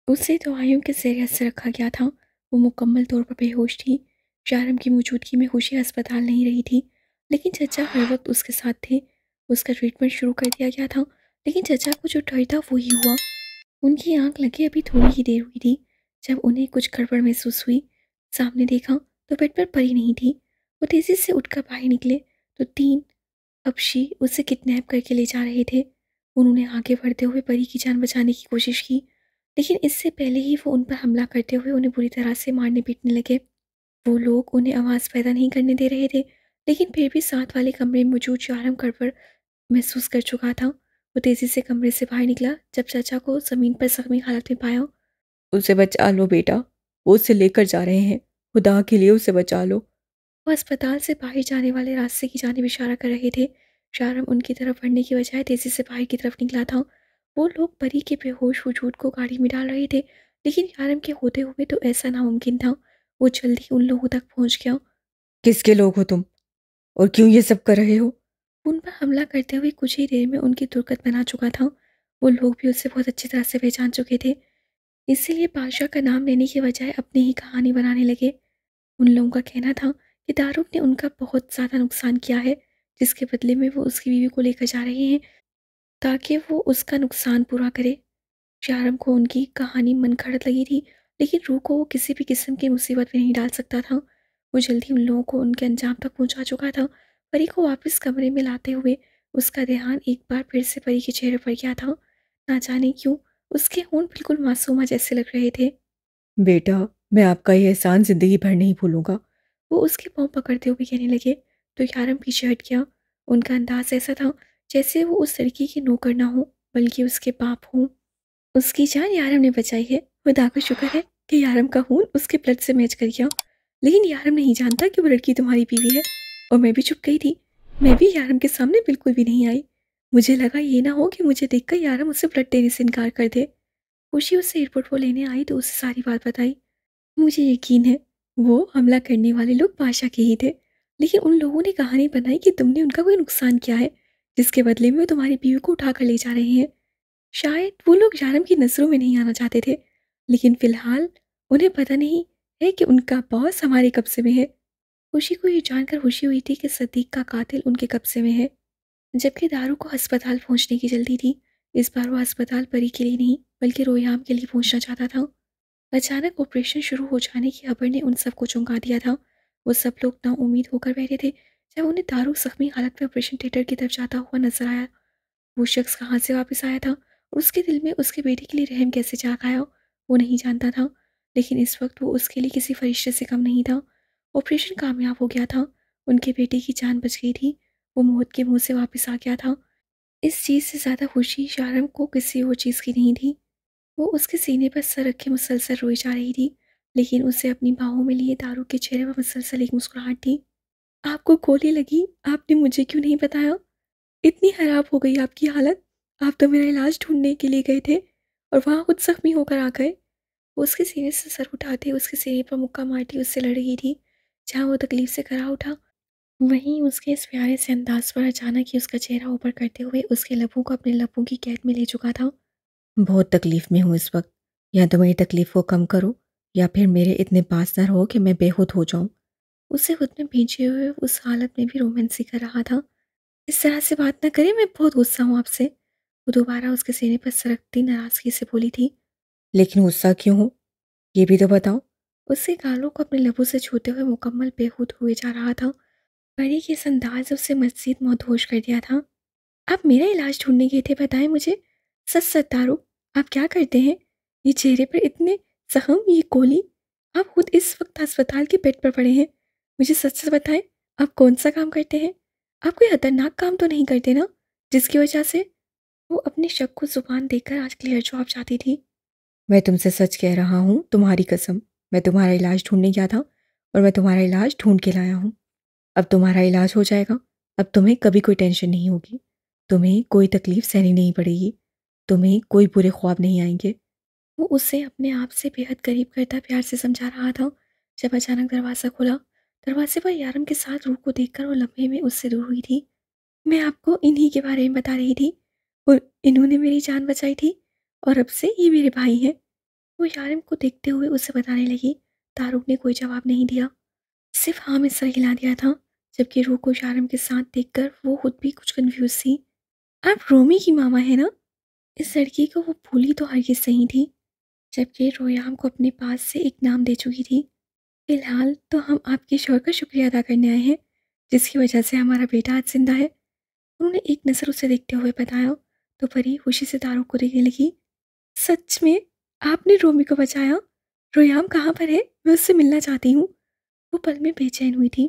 उसे दवाइयों के ज़रिए से रखा गया था। वो मुकम्मल तौर पर बेहोश थी। शारम की मौजूदगी में होशी अस्पताल नहीं रही थी, लेकिन चचा हर वक्त उसके साथ थे। उसका ट्रीटमेंट शुरू कर दिया गया था, लेकिन चचा को जो डर था वो ही हुआ। उनकी आंख लगे अभी थोड़ी ही देर हुई थी जब उन्हें कुछ गड़बड़ महसूस हुई। सामने देखा तो बेड पर परी नहीं थी। वो तेज़ी से उठकर बाहर निकले तो 3 पक्षी उसे किडनैप करके ले जा रहे थे। उन्होंने आगे बढ़ते हुए परी की जान बचाने की कोशिश की, लेकिन इससे पहले ही वो उन पर हमला करते हुए उन्हें बुरी तरह से मारने पीटने लगे। वो लोग उन्हें आवाज़ पैदा नहीं करने दे रहे थे, लेकिन फिर भी साथ वाले कमरे में मौजूद शारम गड़बड़ महसूस कर चुका था। वो तेज़ी से कमरे से बाहर निकला। जब चाचा को ज़मीन पर ज़ख्मी हालत में पाया, उसे बचा लो बेटा, वो उसे लेकर जा रहे हैं। खुदा के लिए उसे बचा लो। वो अस्पताल से बाहर जाने वाले रास्ते की जानिब इशारा कर रहे थे। शारम उनकी तरफ बढ़ने की बजाय तेज़ी से बाहर की तरफ निकला था। वो लोग परी के बेहोश वजूद को गाड़ी में डाल रहे थे, लेकिन शारम के होते हुए तो ऐसा नामुमकिन था। वो जल्दी उन लोगों तक पहुंच गया। किसके लोग हो तुम और क्यों ये सब कर रहे हो? उन पर हमला करते हुए कुछ ही देर में उनकी दुर्गत बना चुका था। वो लोग भी उसे बहुत अच्छी तरह से पहचान चुके थे, इसीलिए बादशाह का नाम लेने के बजाय अपनी ही कहानी बनाने लगे। उन लोगों का कहना था कि दारूक ने उनका बहुत ज़्यादा नुकसान किया है, जिसके बदले में वो उसकी बीवी को लेकर जा रहे हैं ताकि वो उसका नुकसान पूरा करे। शारम को उनकी कहानी मनगढ़ंत लगी थी, लेकिन रूह को वो किसी भी किस्म की मुसीबत में नहीं डाल सकता था। वो जल्दी उन लोगों को उनके अंजाम तक पहुंचा चुका था। परी को वापस कमरे में लाते हुए उसका ध्यान एक बार फिर से परी के चेहरे पर गया था। ना जाने क्यों उसके होंठ बिल्कुल मासूमा जैसे लग रहे थे। बेटा, मैं आपका ये एहसान ज़िंदगी भर नहीं भूलूंगा। वो उसके पाँव पकड़ते हुए कहने लगे, तो यारम पीछे हट गया। उनका अंदाज ऐसा था जैसे वो उस लड़की के नौकर ना हो, बल्कि उसके बाप हों। उसकी जान यारम ने बचाई है। खुदा का शुक्र है कि यारम का खून उसके ब्लड से मैच कर गया। लेकिन यारम नहीं जानता कि वो लड़की तुम्हारी बीवी है। और मैं भी चुप गई थी। मैं भी यारम के सामने बिल्कुल भी नहीं आई। मुझे लगा ये ना हो कि मुझे देखकर यारम उसे ब्लड देने से इनकार कर दे। खुशी उससे एयरपोर्ट वो लेने आई तो उसे सारी बात बताई। मुझे यकीन है वो हमला करने वाले लोग बादशाह के ही थे, लेकिन उन लोगों ने कहानी बनाई कि तुमने उनका कोई नुकसान किया है, जिसके बदले में वो तुम्हारी बीवी को उठा कर ले जा रहे हैं। शायद वो लोग जानम की नज़रों में नहीं आना चाहते थे, लेकिन फिलहाल उन्हें पता नहीं है कि उनका बॉस हमारे कब्जे में है। खुशी को ये जानकर खुशी हुई थी कि सदीक का कातिल उनके कब्जे में है, जबकि दारू को अस्पताल पहुंचने की जल्दी थी। इस बार वो अस्पताल परी के लिए नहीं, बल्कि रोयाम के लिए पहुंचना चाहता था। अचानक ऑपरेशन शुरू हो जाने की खबर ने उन सबको चौंका दिया था। वो सब लोग नाउम्मीद होकर बैठे थे जब उन्हें दारू जख्मी हालत में ऑपरेशन थिएटर की तरफ जाता हुआ नजर आया। वो शख्स कहाँ से वापस आया था और उसके दिल में उसके बेटे के लिए रहम कैसे जाग आया, वो नहीं जानता था। लेकिन इस वक्त वो उसके लिए किसी फरिश्ते से कम नहीं था। ऑपरेशन कामयाब हो गया था। उनके बेटे की जान बच गई थी। वो मौत के मुंह से वापस आ गया था। इस चीज़ से ज़्यादा खुशी शारम को किसी और चीज़ की नहीं थी। वो उसके सीने पर सर रखे मुसलसल रोई जा रही थी, लेकिन उसे अपनी बाहों में लिए दारू के चेहरे पर मुसलसल एक मुस्कुराहट थी। आपको गोली लगी, आपने मुझे क्यों नहीं बताया? इतनी खराब हो गई आपकी हालत। आप तो मेरा इलाज ढूंढने के लिए गए थे और वहाँ खुद जख्मी होकर आ गए। वो उसके सीने से सर उठाते उसके सीने पर मुक्का मारती उससे लड़ रही थी, जहाँ वो तकलीफ से करा उठा। वहीं उसके इस प्यारे से अंदाज पर अचानक ही उसका चेहरा ऊपर करते हुए उसके लबों को अपने लबों की कैद में ले चुका था। बहुत तकलीफ़ में हूँ इस वक्त। या तो मेरी तकलीफ़ को कम करो या फिर मेरे इतने पास ना रहो कि मैं बेहोश हो जाऊँ। उसे खुद में भींचे हुए उस हालत में भी रोमांस ही कर रहा था। इस तरह से बात ना करें, मैं बहुत गुस्सा हूँ आपसे। वो दोबारा उसके सीने पर सरकती नाराजगी से बोली थी। लेकिन गुस्सा क्यों हो? ये भी तो बताओ। उसके गालों को अपने लबों से छूते हुए मुकम्मल बेहूद हुए जा रहा था। परी के इस अंदाज ने उसे मज़ीद मदहोश कर दिया था। आप मेरा इलाज ढूँढने गए थे, बताएँ मुझे? सच सच दारू, आप क्या करते हैं? ये चेहरे पर इतने ज़ख्म, ये गोली। आप खुद इस वक़्त अस्पताल के बेड पर पड़े हैं। मुझे सच-सच बताएँ, आप कौन-सा काम करते हैं? आप कोई खतरनाक काम तो नहीं करते ना, जिसकी वजह से वो अपने शक को ज़ुबान देकर आज क्लियर जवाब चाहती थी। मैं तुमसे सच कह रहा हूँ, तुम्हारी कसम। मैं तुम्हारा इलाज ढूँढने गया था और मैं तुम्हारा इलाज ढूँढ के लाया हूँ। अब तुम्हारा इलाज हो जाएगा। अब तुम्हें कभी कोई टेंशन नहीं होगी। तुम्हें कोई तकलीफ़ सहनी नहीं पड़ेगी। तुम्हें कोई बुरे ख्वाब नहीं आएँगे। वो उसे अपने आप से बेहद करीब करता प्यार से समझा रहा था, जब अचानक दरवाज़ा खुला। दरवाजे पर यारम के साथ रूह को देखकर वो लम्हे में उससे दूर हुई थी। मैं आपको इन्हीं के बारे में बता रही थी और इन्होंने मेरी जान बचाई थी और अब से ये मेरे भाई हैं। वो यारिम को देखते हुए उसे बताने लगी। तारुक ने कोई जवाब नहीं दिया, सिर्फ हाँ में सर हिला दिया था, जबकि रूह को यारिम के साथ देखकर वो खुद भी कुछ कंफ्यूज थी। आप रोमी की मामा है ना? इस लड़की को वो भूली तो हरगिज नहीं थी, जबकि रोयाम को अपने पास से एक नाम दे चुकी थी। फिलहाल तो हम आपके शोर का शुक्रिया अदा करने आए हैं, जिसकी वजह से हमारा बेटा आज जिंदा है। उन्होंने एक नज़र उसे देखते हुए बताया। तो परी खुशी से तारुक को देखने लगी। सच में? आपने रोमी को बचाया? रोयाम कहाँ पर है? मैं उससे मिलना चाहती हूँ। वो पल में बेचैन हुई थी।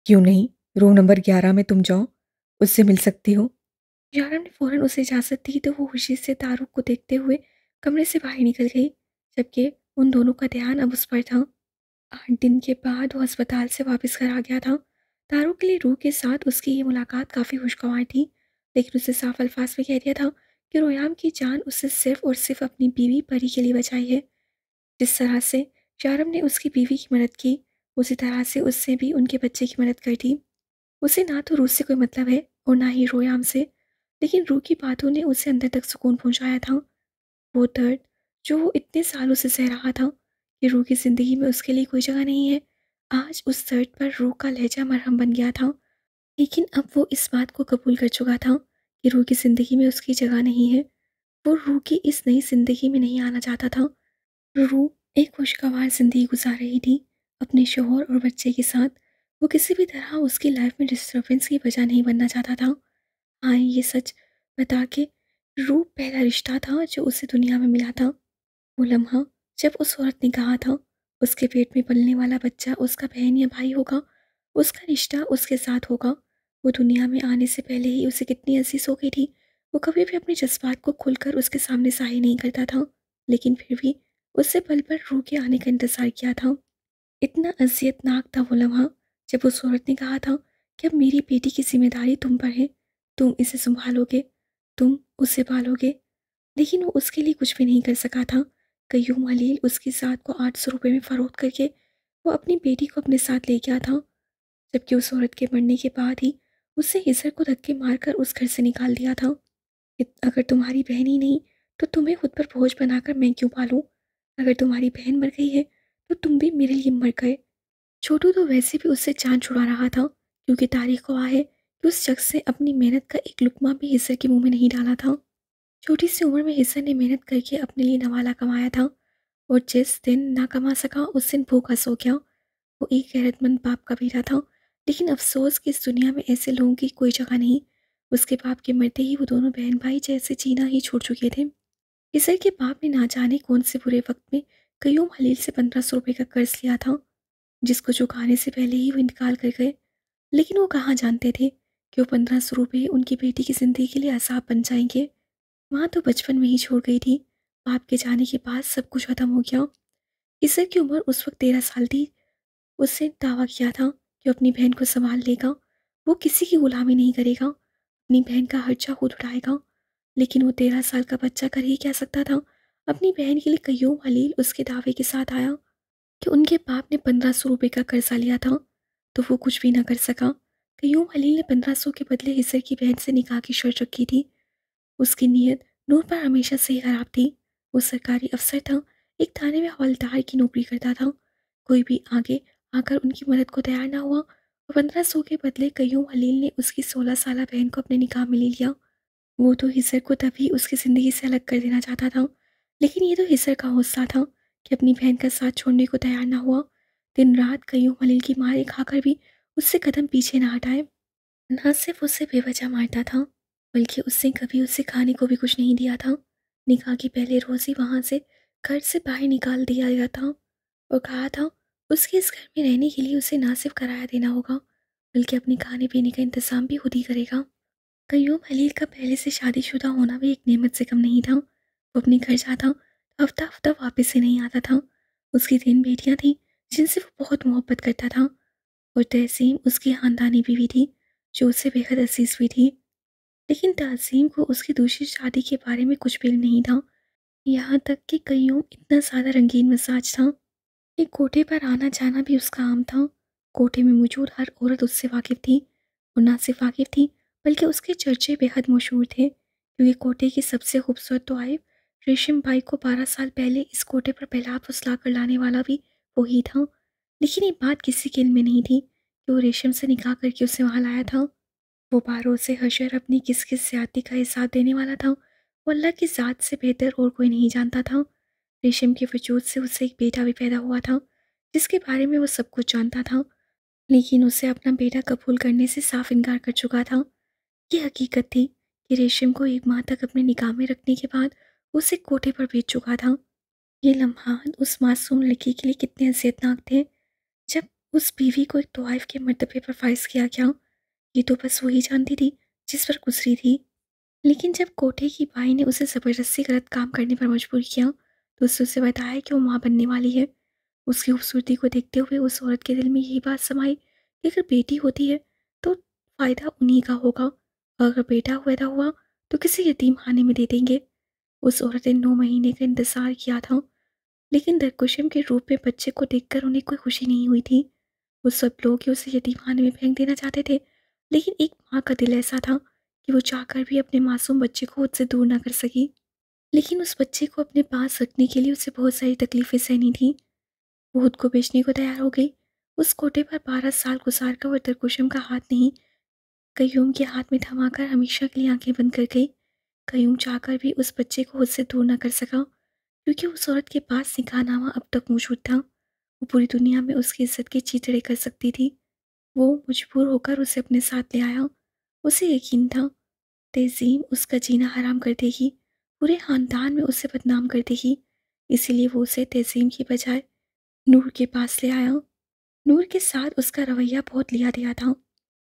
क्यों नहीं, रूम नंबर 11 में तुम जाओ, उससे मिल सकती हो। यारम ने फौरन उसे इजाज़त दी तो वो खुशी से तारुक को देखते हुए कमरे से बाहर निकल गई, जबकि उन दोनों का ध्यान अब उस पर था। 8 दिन के बाद वो अस्पताल से वापस घर आ गया था। तारुक के लिए रूह के साथ उसकी ये मुलाकात काफ़ी खुशगवार थी, लेकिन उसे साफ अल्फाज में कह दिया था कि रोयाम की जान उससे सिर्फ और सिर्फ अपनी बीवी परी के लिए बचाई है। जिस तरह से यारम ने उसकी बीवी की मदद की, उसी तरह से उससे भी उनके बच्चे की मदद कर दी। उसे ना तो रूह से कोई मतलब है और ना ही रोयाम से, लेकिन रूह की बातों ने उसे अंदर तक सुकून पहुंचाया था। वो दर्द जो वो इतने सालों से सह रहा था कि रूह की ज़िंदगी में उसके लिए कोई जगह नहीं है, आज उस दर्द पर रूह का लहजा मरहम बन गया था। लेकिन अब वो इस बात को कबूल कर चुका था कि रूह की ज़िंदगी में उसकी जगह नहीं है। वो रूह की इस नई ज़िंदगी में नहीं आना चाहता था। रूह एक खुशगवार ज़िंदगी गुजार रही थी अपने शौहर और बच्चे के साथ। वो किसी भी तरह उसकी लाइफ में डिस्टर्बेंस की वजह नहीं बनना चाहता था। हाँ, ये सच बता के रूह पहला रिश्ता था जो उसे दुनिया में मिला था। वो लम्हा जब उस औरत ने कहा था उसके पेट में पलने वाला बच्चा उसका बहन या भाई होगा, उसका रिश्ता उसके साथ होगा। वो दुनिया में आने से पहले ही उसे कितनी अजीज हो गई थी। वो कभी भी अपने जज्बात को खुलकर उसके सामने जाहिर नहीं करता था, लेकिन फिर भी उससे पल पर रूह के आने का इंतजार किया था। इतना अजियतनाक था वो लम्हा जब उस औरत ने कहा था कि अब मेरी बेटी की जिम्मेदारी तुम पर है, तुम इसे संभालोगे, तुम उसे पालोगे। लेकिन वो उसके लिए कुछ भी नहीं कर सका था। कयूम हलील उसकी साथ को 800 रुपये में फ़रोख्त करके वो अपनी बेटी को अपने साथ ले गया था, जबकि उस औरत के मरने के बाद ही उससे हिसर को धक्के मारकर उस घर से निकाल दिया था। अगर तुम्हारी बहन ही नहीं तो तुम्हें खुद पर बोझ बनाकर मैं क्यों पालूं? अगर तुम्हारी बहन मर गई है तो तुम भी मेरे लिए मर गए। छोटू तो वैसे भी उससे जान छुड़ा रहा था, क्योंकि तारीख गवाह है कि उस शख्स ने अपनी मेहनत का एक लुकमा भी हिस्से के मुंह में नहीं डाला था। छोटी सी उम्र में हिस्सा ने मेहनत करके अपने लिए नवाला कमाया था, और जिस दिन ना कमा सका उस दिन भूखा सो गया। वो एक गैरतमंद बाप का बेटा था, लेकिन अफसोस कि इस दुनिया में ऐसे लोगों की कोई जगह नहीं। उसके बाप के मरते ही वो दोनों बहन भाई जैसे जीना ही छोड़ चुके थे। इसर के बाप ने ना जाने कौन से बुरे वक्त में कयूम हलील से 1500 रुपये का कर्ज लिया था, जिसको चुकाने से पहले ही वो इंतकाल कर गए। लेकिन वो कहाँ जानते थे कि वो 1500 रुपये उनकी बेटी की ज़िंदगी के लिए असाब बन जाएंगे। माँ तो बचपन में ही छोड़ गई थी। बाप के जाने के बाद सब कुछ खत्म हो गया। ईसर की उम्र उस वक्त 13 साल थी। उसने दावा किया था कि वो अपनी बहन को संभाल लेगा। वो किसी की गुलामी नहीं करेगा, अपनी बहन का खर्चा खुद उठाएगा। लेकिन वो 13 साल का बच्चा कर ही क्या सकता था? अपनी बहन के लिए कयूम हलील उसके दावे के साथ आया कि उनके बाप ने 1500 रुपये का कर्जा लिया था, तो वो कुछ भी ना कर सका। कयूम हलील ने 1500 के बदले हिस्सर की बहन से निकाह की शर्त रखी थी। उसकी नीयत नूर पर हमेशा से ही खराब थी। वो सरकारी अफसर था, एक थाने में हवलदार की नौकरी करता था। कोई भी आगे आकर उनकी मदद को तैयार ना हुआ, और 1500 के बदले कयूम हलील ने उसकी 16 साला बहन को अपने निकाह में ले लिया। वो तो हिसर को तभी उसकी ज़िंदगी से अलग कर देना चाहता था, लेकिन ये तो हिसर का हौसला था कि अपनी बहन का साथ छोड़ने को तैयार ना हुआ। दिन रात कयूम हलील की मार खाकर भी उससे कदम पीछे ना हटाए। ना सिर्फ उसे बेवजह मारता था, बल्कि उसने कभी उसे खाने को भी कुछ नहीं दिया था। निकाह की पहले रोज़ ही वहाँ से घर से बाहर निकाल दिया गया था, और कहा था उसके इस घर में रहने के लिए उसे ना सिर्फ किराया देना होगा, बल्कि अपने खाने पीने का इंतज़ाम भी खुद ही करेगा। कयूम हलील का पहले से शादीशुदा होना भी एक नेमत से कम नहीं था। वो अपने घर जाता तो हफ्ता हफ्ता वापस से नहीं आता था। उसकी 3 बेटियां थीं जिनसे वो बहुत मोहब्बत करता था, और तहसीम उसकी ख़ानदानी बीवी थी जो उससे बेहद अजीज भी थी। लेकिन तहसीम को उसकी दूसरी शादी के बारे में कुछ भी नहीं था, यहाँ तक कि कईयों इतना ज़्यादा रंगीन मिजाज था कि कोठे पर आना जाना भी उसका आम था। कोठे में मौजूद हर औरत उससे वाकिफ़ थी, और ना सिर्फ वाकिफ़ थी बल्कि उसके चर्चे बेहद मशहूर थे, क्योंकि कोठे की सबसे खूबसूरत तोआइफ रेशम बाई को 12 साल पहले इस कोटे पर पहला फुसला कर लाने वाला भी वही था। लेकिन ये बात किसी के इल्म में नहीं थी कि वो रेशम से निकाह करके उसे वहाँ लाया था। वो बारों से हशर अपनी किस किस ज्यादती का हिसाब देने वाला था, वो अल्लाह की ज़ात से बेहतर और कोई नहीं जानता था। रेशम के वजूद से उसे एक बेटा भी पैदा हुआ था, जिसके बारे में वो सब कुछ जानता था, लेकिन उसे अपना बेटा कबूल करने से साफ इनकार कर चुका था। ये हकीकत थी कि रेशम को एक माह तक अपने निगाह में रखने के बाद उसे कोठे पर भेज चुका था। ये लम्हात उस मासूम लड़की के लिए कितने अज़ियतनाक थे, जब उस बीवी को एक तोहफ़ के मर्तबे पर फाइज किया गया। ये तो बस वही जानती थी जिस पर गुजरी थी। लेकिन जब कोठे की बाई ने उसे ज़बरदस्ती गलत काम करने पर मजबूर किया, तो उसने उसे बताया कि वो माँ बनने वाली है। उसकी खूबसूरती को देखते हुए उस औरत के दिल में यही बात समाई कि अगर बेटी होती है तो फ़ायदा उन्हीं का होगा, और अगर बेटा पैदा हुआ तो किसी यतीम खाने में दे देंगे। उस औरत ने 9 महीने का इंतज़ार किया था, लेकिन दरकुशम के रूप में बच्चे को देखकर उन्हें कोई खुशी नहीं हुई थी। वो सब लोग ही उसे यतीमखाने में फेंक देना चाहते थे, लेकिन एक माँ का दिल ऐसा था कि वो चाहकर भी अपने मासूम बच्चे को खुद से दूर ना कर सकी। लेकिन उस बच्चे को अपने पास रखने के लिए उसे बहुत सारी तकलीफ़ें सहनी थी। वो खुद को बेचने को तैयार हो गई। उस कोटे पर 12 साल गुजार कर वो दरकुशम का हाथ नहीं, कयूम के हाथ में थमाकर हमेशा के लिए आंखें बंद कर गई। कयूम चाहकर भी उस बच्चे को खुद से दूर ना कर सका, क्योंकि उस औरत के पास निकाहनामा अब तक मौजूद था। वो पूरी दुनिया में उसकी इज्जत की चीतड़े कर सकती थी। वो मजबूर होकर उसे अपने साथ ले आया। उसे यकीन था तज़ीम उसका जीना हराम कर देगी, पूरे ख़ानदान में उसे बदनाम कर देगी। इसीलिए वो उसे तज़ीम की बजाय नूर के पास ले आया। नूर के साथ उसका रवैया बहुत लिया दिया था।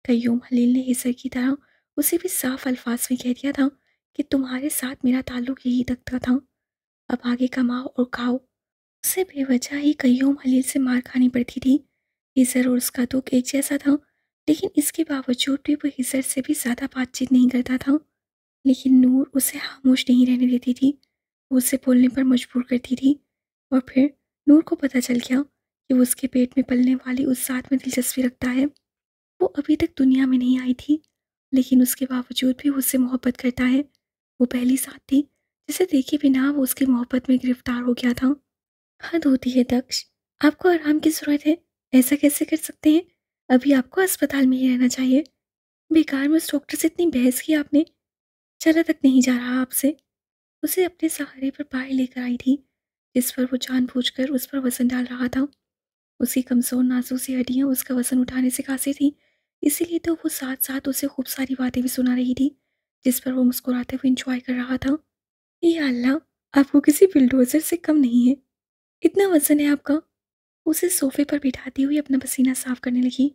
कय्यूम हलील ने हिसर की तरह उसे भी साफ अल्फाज में कह दिया था कि तुम्हारे साथ मेरा ताल्लुक यही तक का था, अब आगे कमाओ और खाओ। उसे बेवजह ही कय्यूम हलील से मार खानी पड़ती थी। हिजर और उसका दुख एक जैसा था, लेकिन इसके बावजूद भी वो हिजर से भी ज़्यादा बातचीत नहीं करता था। लेकिन नूर उसे खामोश नहीं रहने देती थी, वो उसे बोलने पर मजबूर करती थी। और फिर नूर को पता चल गया कि वो उसके पेट में पलने वाली उस साथ में दिलचस्पी रखता है। वो अभी तक दुनिया में नहीं आई थी, लेकिन उसके बावजूद भी वो उससे मोहब्बत करता है। वो पहली साथ थी जिसे देखे बिना वो उसकी मोहब्बत में गिरफ्तार हो गया था। हद होती है दक्ष, आपको आराम की ज़रूरत है, ऐसा कैसे कर सकते हैं? अभी आपको अस्पताल में ही रहना चाहिए। बेकार में उस डॉक्टर से इतनी बहस की आपने, चला तक नहीं जा रहा आपसे। उसे अपने सहारे पर बाहर लेकर आई थी, जिस पर वो जानबूझकर उस पर वज़न डाल रहा था। उसकी कमज़ोर नाज़ुक सी हड्डियाँ उसका वज़न उठाने से कासी थी, इसीलिए तो वो साथ-साथ उसे खूब सारी बातें भी सुना रही थी, जिस पर वो मुस्कुराते हुए एन्जॉय कर रहा था। या अल्लाह! आप वो किसी बुलडोज़र से कम नहीं है, इतना वज़न है आपका। उसे सोफ़े पर बिठाती हुई अपना पसीना साफ़ करने लगी।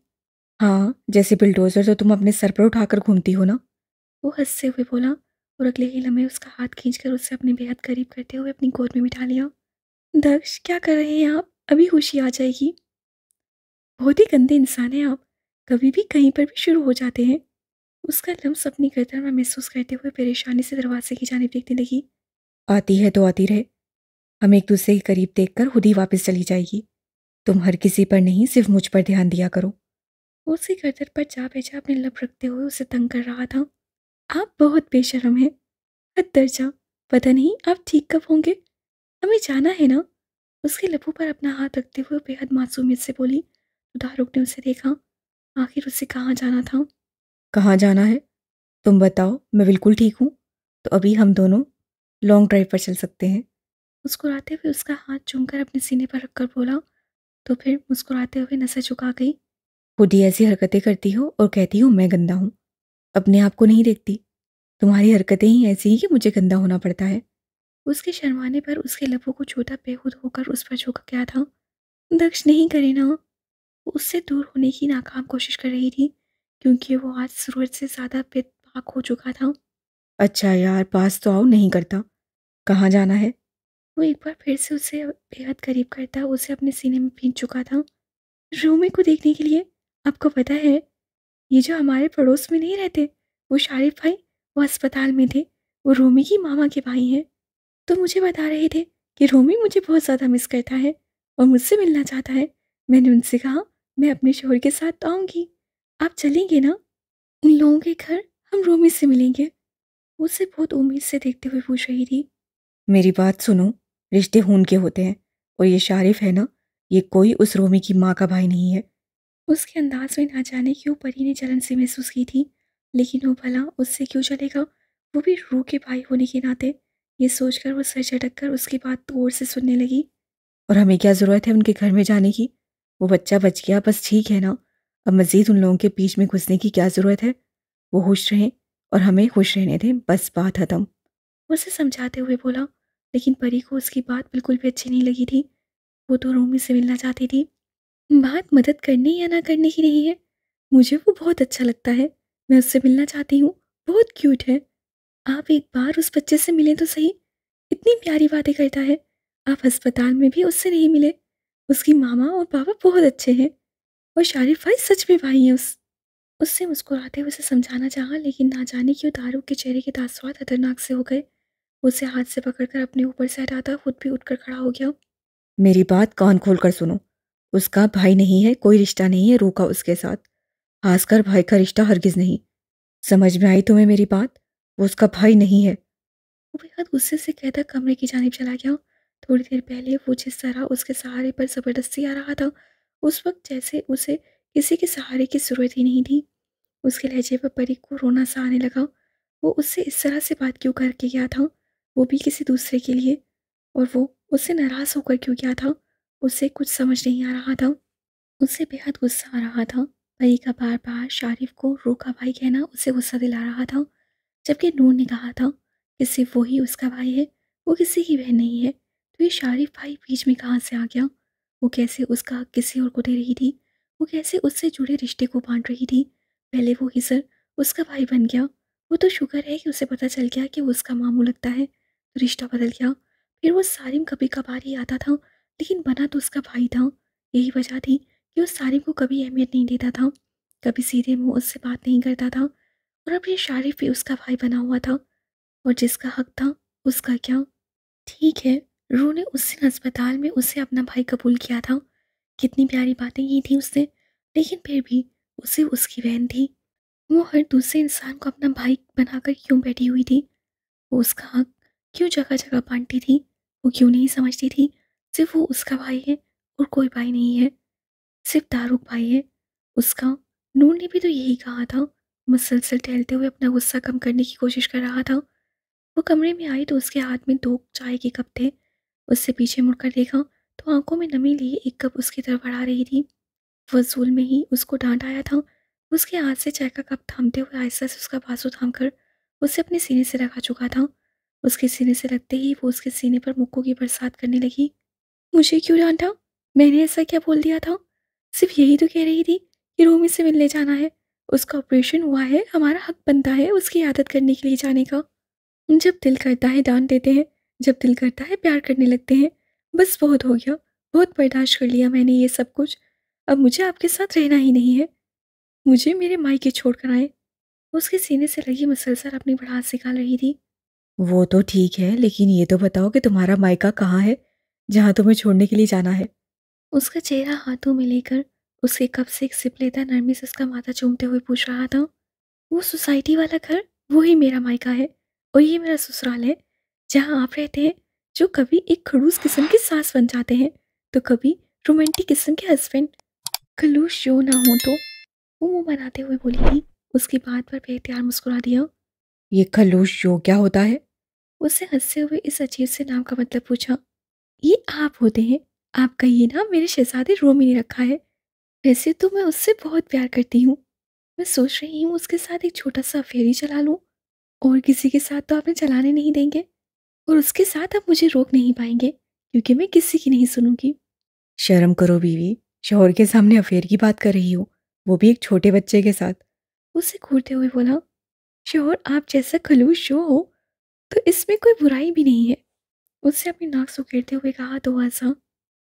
हाँ, जैसे बुलडोज़र तो तुम अपने सर पर उठाकर घूमती हो ना। वो हँसते हुए बोला, और अगले ही लम्हे उसका हाथ खींचकर उसे अपने बेहद करीब करते हुए अपनी गोद में बिठा लिया। दक्ष, क्या कर रहे हैं आप? अभी होशी आ जाएगी। बहुत ही गंदे इंसान हैं आप, कभी भी कहीं पर भी शुरू हो जाते हैं। उसका लम्स अपनी गर्दन में महसूस करते हुए परेशानी से दरवाजे की जानिब देखने लगी। आती है तो आती रहे, हम एक दूसरे के करीब देखकर खुद ही वापस चली जाएगी। तुम हर किसी पर नहीं, सिर्फ मुझ पर ध्यान दिया करो। वो उसकी गर्दन पर जा बेजा अपने लब रखते हुए उसे तंग कर रहा था। आप बहुत बेशर्म हैं, हद दर्जा। पता नहीं आप ठीक कब होंगे, हमें जाना है ना। उसके लबों पर अपना हाथ रखते हुए बेहद मासूमियत से बोली। तारुक ने उसे देखा, आखिर उसे कहाँ जाना था। कहाँ जाना है? तुम बताओ, मैं बिल्कुल ठीक हूँ। तो अभी हम दोनों लॉन्ग ड्राइव पर चल सकते हैं। मुस्कुराते हुए उसका हाथ चूमकर अपने सीने पर रखकर बोला, तो फिर मुस्कुराते हुए नजर झुका गई। खुद ही ऐसी हरकतें करती हो और कहती हो मैं गंदा हूँ। अपने आप को नहीं देखती। तुम्हारी हरकतें ही ऐसी हैं कि मुझे गंदा होना पड़ता है। उसके शर्माने पर उसके लबों को छूता बेखुद होकर उस पर झुक गया था। दक्ष, नहीं करे ना। वो उससे दूर होने की नाकाम कोशिश कर रही थी, क्योंकि वो आज ज़रूरत से ज़्यादा बेबाक हो चुका था। अच्छा यार, पास तो आओ, नहीं करता। कहाँ जाना है? वो एक बार फिर से उसे बेहद करीब करता उसे अपने सीने में भींच चुका था। रोमी को देखने के लिए। आपको पता है, ये जो हमारे पड़ोस में नहीं रहते, वो शारिफ भाई, वो अस्पताल में थे। वो रोमी की मामा के भाई हैं। तो मुझे बता रहे थे कि रोमी मुझे बहुत ज़्यादा मिस करता है और मुझसे मिलना चाहता है। मैंने उनसे कहा मैं अपने शोहर के साथ तो आऊँगी, आप चलेंगे ना? उन लोगों के घर हम रोमी से मिलेंगे। वो उसे बहुत उम्मीद से देखते हुए पूछ रही थी। मेरी बात सुनो, रिश्ते खून के होते हैं और ये शारिफ है ना, ये कोई उस रोमी की माँ का भाई नहीं है। उसके अंदाज में ना जाने क्यों परी ने जलन सी महसूस की थी, लेकिन वो भला उससे क्यों चलेगा, वो भी रूह के भाई होने के नाते। ये सोचकर वो सर झटक कर उसकी बात गौर से सुनने लगी। और हमें क्या ज़रूरत है उनके घर में जाने की? वो बच्चा बच गया, बस ठीक है ना। अब मज़ीद उन लोगों के बीच में घुसने की क्या ज़रूरत है? वो खुश रहें और हमें खुश रहने दें, बस बात ख़त्म। उसे समझाते हुए बोला, लेकिन परी को उसकी बात बिल्कुल भी अच्छी नहीं लगी थी। वो तो रोमी से मिलना चाहती थी। बात मदद करने या ना करने की नहीं है, मुझे वो बहुत अच्छा लगता है, मैं उससे मिलना चाहती हूँ, बहुत क्यूट है। आप एक बार उस बच्चे से मिलें तो सही, इतनी प्यारी बातें करता है। आप अस्पताल में भी उससे नहीं मिले। उसकी मामा और पापा बहुत अच्छे हैं, और शारिफ भाई सच में भाई हैं। उससे मुस्कुराते हुए उसे समझाना चाहा, लेकिन ना जाने क्यों तारुक के चेहरे के तासुरात खतरनाक से हो गए। उसे हाथ से पकड़कर अपने ऊपर से हटाता खुद भी उठकर खड़ा हो गया। मेरी बात कान खोल कर सुनो। उसका भाई नहीं है, कोई रिश्ता नहीं है रूह का उसके साथ। खासकर भाई का रिश्ता हरगिज़ नहीं। समझ में आई तुम्हें मेरी बात? वो उसका भाई नहीं है। वो बेहद गुस्से से कहकर कमरे की जानिब चला गया। थोड़ी देर पहले वो जिस तरह उसके सहारे पर ज़बरदस्ती आ रहा था, उस वक्त जैसे उसे किसी के सहारे की ज़रूरत ही नहीं थी। उसके लहजे पर परी को रोना सा आने लगा। वो उससे इस तरह से बात क्यों करके गया था, वो भी किसी दूसरे के लिए, और वो उससे नाराज़ होकर क्यों गया था, उसे कुछ समझ नहीं आ रहा था। उसे बेहद गुस्सा आ रहा था। परी का बार बार शारिफ को रोका भाई कहना उसे गुस्सा दिला रहा था, जबकि नूर ने कहा था कि सिर्फ वही उसका भाई है, वो किसी की बहन नहीं है। तो ये शारिफ भाई बीच में कहाँ से आ गया? वो कैसे उसका हक किसी और को दे रही थी? वो कैसे उससे जुड़े रिश्ते को बांट रही थी? पहले वो हिजर उसका भाई बन गया, वो तो शुक्र है कि उसे पता चल गया कि वो उसका मामू लगता है, तो रिश्ता बदल गया। फिर वो सारिम कभी कभार ही आता था, लेकिन बना तो उसका भाई था। यही वजह थी कि वो सारिम को कभी अहमियत नहीं देता था, कभी सीधे मुंह उससे बात नहीं करता था। और अब ये शारिफ भी उसका भाई बना हुआ था, और जिसका हक था उसका क्या? ठीक है, रूह ने उस दिन अस्पताल में उसे अपना भाई कबूल किया था, कितनी प्यारी बातें की थी उसने, लेकिन फिर भी उसे उसकी बहन थी। वो हर दूसरे इंसान को अपना भाई बनाकर क्यों बैठी हुई थी? वो उसका हक क्यों जगह जगह बांटती थी? वो क्यों नहीं समझती थी सिर्फ वो उसका भाई है और कोई भाई नहीं है, सिर्फ तारुक भाई है उसका। नूर ने भी तो यही कहा था। मुसलसल टहलते हुए अपना गुस्सा कम करने की कोशिश कर रहा था। वो कमरे में आई तो उसके हाथ में 2 चाय के कप थे। उससे पीछे मुड़कर देखा तो आंखों में नमी लिए एक कप उसकी तरफ बढ़ा रही थी। फजूल में ही उसको डांट आया था। उसके हाथ से चाय का कप थामते हुए आहिस्ता से उसका बाजू थामकर उसे अपने सीने से लगा चुका था। उसके सीने से लगते ही वो उसके सीने पर मुक्कों की बरसात करने लगी। मुझे क्यों डांटा? मैंने ऐसा क्या बोल दिया था? सिर्फ यही तो कह रही थी कि रोमी से मिलने जाना है, उसका ऑपरेशन हुआ है, हमारा हक बनता है उसकी आदत करने के लिए जाने का। जब दिल करता है डांट देते हैं, जब दिल करता है प्यार करने लगते हैं। बस बहुत हो गया, बहुत बर्दाश्त कर लिया मैंने ये सब कुछ। अब मुझे आपके साथ रहना ही नहीं है। मुझे मेरे मायके छोड़ कर आए। उसके सीने से लगी मुसलसल अपनी भड़ास निकाल रही थी। वो तो ठीक है, लेकिन ये तो बताओ कि तुम्हारा मायका कहाँ है, जहाँ तुम्हें छोड़ने के लिए जाना है? उसका चेहरा हाथों में लेकर उसके कप से एक सिप लेता नरमी से उसका माथा चूमते हुए पूछ रहा था। वो सोसाइटी वाला घर, वो ही मेरा मायका है, और ये मेरा ससुराल है, जहाँ आप रहते हैं, जो कभी एक खड़ूस किस्म की सास बन जाते हैं, तो कभी रोमांटिक किस्म के हस्बैंड। खलूस जो ना हो तो, वो मुंह बनाते हुए बोली थी। उसकी बात पर बेहतियार मुस्कुरा दिया। ये खलूश जो क्या होता है? उससे हंसते हुए इस अजीब से नाम का मतलब पूछा। ये आप होते हैं, आपका ये नाम मेरे शहजादे रोमी ने रखा है। वैसे तो मैं उससे बहुत प्यार करती हूँ। मैं सोच रही हूँ उसके साथ एक छोटा सा अफेयर ही चला लूँ, और किसी के साथ तो आपने चलाने नहीं देंगे, और उसके साथ आप मुझे रोक नहीं पाएंगे, क्योंकि मैं किसी की नहीं सुनूंगी। शर्म करो बीवी, शौहर के सामने अफेयर की बात कर रही हो, वो भी एक छोटे बच्चे के साथ। उसे घूरते हुए बोला, श्योर आप जैसा खलूस जो हो, तो इसमें कोई बुराई भी नहीं है। उससे अपनी नाक सुखेरते हुए कहा तो ऐसा।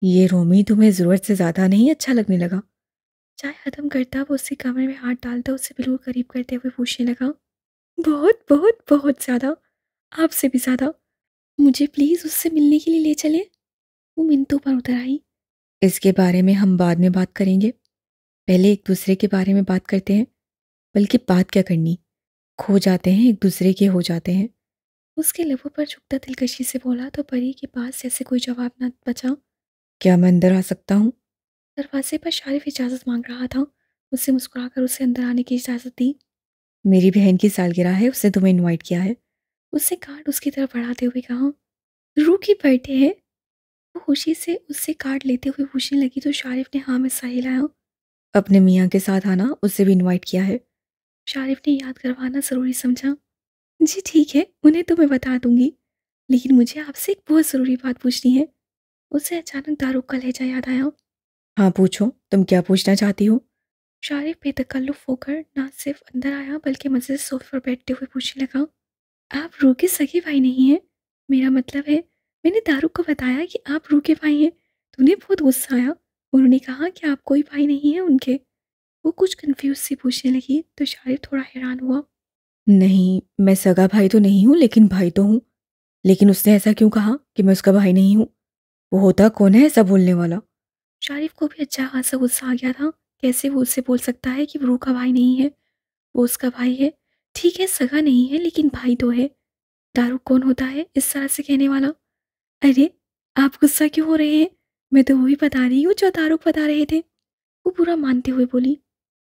ये रोमी तुम्हें ज़रूरत से ज़्यादा नहीं अच्छा लगने लगा? चाय खत्म करता वो उसके कमरे में हाथ डालता उसे बिल्कुल करीब करते हुए पूछने लगा। बहुत बहुत बहुत ज़्यादा, आपसे भी ज़्यादा। मुझे प्लीज़ उससे मिलने के लिए ले चलें। वो मिनटों पर उतर आई। इसके बारे में हम बाद में बात करेंगे, पहले एक दूसरे के बारे में बात करते हैं। बल्कि बात क्या करनी, खो जाते हैं एक दूसरे के हो जाते हैं। उसके लबों पर झुकता दिलकशी से बोला तो परी के पास जैसे कोई जवाब न बचा। क्या मैं अंदर आ सकता हूँ? दरवाजे पर शारिफ इजाज़त मांग रहा था। उससे मुस्कुराकर उसे अंदर आने की इजाज़त दी। मेरी बहन की सालगिरह है, उसने तुम्हें इनवाइट किया है। उससे कार्ड उसकी तरफ बढ़ाते हुए कहा। रूह की बर्थडे है। वो खुशी से उससे कार्ड लेते हुए पूछने लगी तो शारिफ ने हाँ में सर हिलाया। अपने मियाँ के साथ आना, उससे भी इनवाइट किया है। शारिफ ने याद करवाना ज़रूरी समझा। जी ठीक है, उन्हें तो मैं बता दूंगी, लेकिन मुझे आपसे एक बहुत ज़रूरी बात पूछनी है। उसे अचानक दारूक का लहजा याद आया। हाँ पूछो, तुम क्या पूछना चाहती हो? शारिफ बेतकल्लुफ़ होकर ना सिर्फ अंदर आया बल्कि मज़े से सोफे पर बैठते हुए पूछने लगा। आप रूह के सगे भाई नहीं हैं? मेरा मतलब है, मैंने दारूक को बताया कि आप रूह के भाई हैं तो उन्हें बहुत गुस्सा आया। उन्होंने कहा कि आप कोई भाई नहीं है उनके। वो कुछ कंफ्यूज सी पूछने लगी तो शारिफ थोड़ा हैरान हुआ। नहीं, मैं सगा भाई तो नहीं हूँ, लेकिन भाई तो हूँ। लेकिन उसने ऐसा क्यों कहा कि मैं उसका भाई नहीं हूँ? वो होता कौन है ऐसा बोलने वाला? शारिफ को भी अच्छा खासा गुस्सा आ गया था। कैसे वो उससे बोल सकता है कि वो रूह का भाई नहीं है? वो उसका भाई है। ठीक है, सगा नहीं है लेकिन भाई तो है। दारूक कौन होता है इस तरह से कहने वाला? अरे, आप गुस्सा क्यों हो रहे हैं? मैं तो वही बता रही हूँ जो तारुक बता रहे थे। वो पूरा मानते हुए बोली।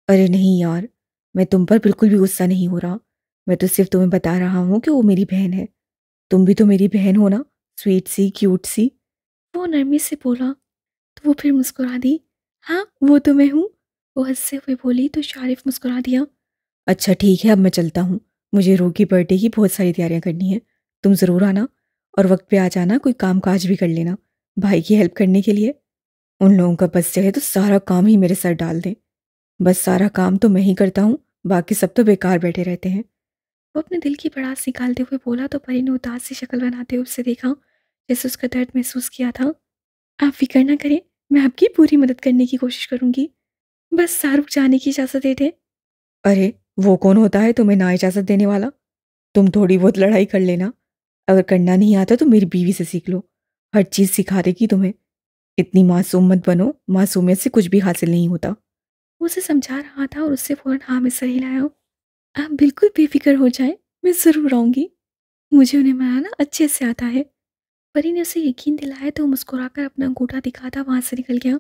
अरे नहीं यार, मैं तुम पर बिल्कुल भी गुस्सा नहीं हो रहा। मैं तो सिर्फ तुम्हें बता रहा हूँ कि वो मेरी बहन है। तुम भी तो मेरी बहन हो ना, स्वीट सी, क्यूट सी। वो नरमी से बोला तो वो फिर मुस्कुरा दी। हाँ, वो तो मैं हूँ। वो हंसते हुए बोली तो शारिफ मुस्कुरा दिया। अच्छा ठीक है, अब मैं चलता हूँ। मुझे रू की बर्थडे की बहुत सारी तैयारियां करनी है। तुम ज़रूर आना और वक्त पे आ जाना, कोई काम काज भी कर लेना भाई की हेल्प करने के लिए। उन लोगों का बस चले तो सारा काम ही मेरे सर डाल दें। बस सारा काम तो मैं ही करता हूँ, बाकी सब तो बेकार बैठे रहते हैं। वो अपने दिल की भड़ास निकालते हुए बोला तो परी ने उदास सी शक्ल बनाते हुए उसे देखा, जैसे उसका दर्द महसूस किया था। आप फिक्र ना करें, मैं आपकी पूरी मदद करने की कोशिश करूंगी। बस शाहरुख जाने की इजाज़त दे दे। अरे, वो कौन होता है तुम्हें ना इजाज़त देने वाला? तुम थोड़ी बहुत लड़ाई कर लेना। अगर करना नहीं आता तो मेरी बीवी से सीख लो, हर चीज़ सिखा देगी तुम्हें। इतनी मासूम मत बनो, मासूमियत से कुछ भी हासिल नहीं होता। वो उसे समझा रहा था और उससे फ़ौरन हाँ में सर हिलाया। आप बिल्कुल बेफ़िक्र हो जाएँ, मैं ज़रूर आऊँगी। मुझे उन्हें मनाना अच्छे से आता है। परी ने उसे यकीन दिलाया तो वो मुस्कुराकर अपना अंगूठा दिखाता वहाँ से निकल गया।